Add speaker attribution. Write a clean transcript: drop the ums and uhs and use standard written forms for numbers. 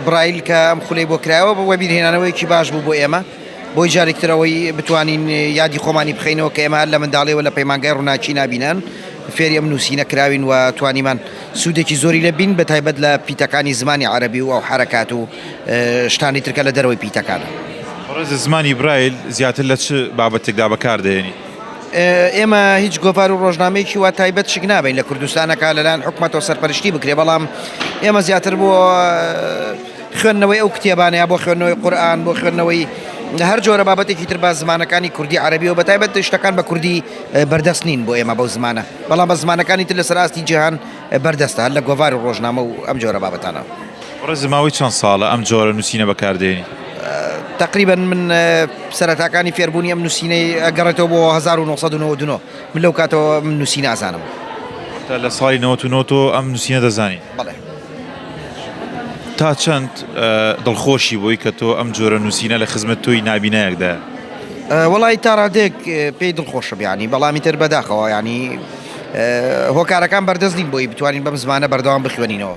Speaker 1: برایل کە ئەم خولەی بۆ کرایەوە بۆ بیرهێنانەوەیکی باش بوو بۆ ئێمە بۆی جارێکترەوەی بتوانین یادی خۆمانی بخینەوە کە ئێمە لە منداڵیەوە لە پەیمانگای ڕووناچی نبینن فێری ئەم نووسینە کراوین و توانیمان سوودێکی زۆری لە بین بە تایبەت لە پیتەکانی زمانی عەرەبی و ئەو حرەکات و شتانی ترکە لە دەرەوەی پیتەکانە.
Speaker 2: ڕێز زمانی برایل زیاتر لە چ بابەتێکدا بەکاردێنی؟
Speaker 1: ئێمە هیچ گۆڤار و ڕۆژنامەیەکی وا تایبەت شک نابین لە کوردستانەکە لەلایەن حکومەتەوە سەرپەرشتی بکرێ بەڵام ئێمە زیاتر بۆ خوێندنەوەی ئەو کتێبانەیە بۆ خوێندنەوەی قورئان بۆ خوێندنەوەی هەر جۆرە بابەتێکی تر بە زمانەکانی کوردی عەرەبیەوە بە تایبەت شتەکان بە کوردی بەردەست نین بۆ ئێمە بەو زمانە بەڵام بە زمانەکانی تر لەسەر ئاستی جیهان بەردەستە هەر لە گۆڤار و ڕۆژنامە و ئەم جۆرە بابەتانە.
Speaker 2: ڕێز ماوەی چەند ساڵە ئەم جۆرە نووسینە بەکاردێنی؟
Speaker 1: تقریبا من سەرەتاکانی فێربوونی ئەم نووسینەی ئەگەڕێتەوە بۆ 1992 من لەو کاتەوە من نووسینە ئازانم.
Speaker 2: لە ساڵی 99 ئەم نووسینە دەزانی؟
Speaker 1: بەڵێ.
Speaker 2: تا چەند دڵخۆشی بۆی کە تۆ ئەم جۆرە نووسینە لە خزمەت تۆی نابینایەکدا؟
Speaker 1: وەڵی تا ڕادێک پێی دڵخۆشە بیانی بەڵامی تر بەداخەوە ینی هۆکارەکان بەردەست نین بۆی بتوانین بەم زمانە بەردەوام بخوێنینەوە.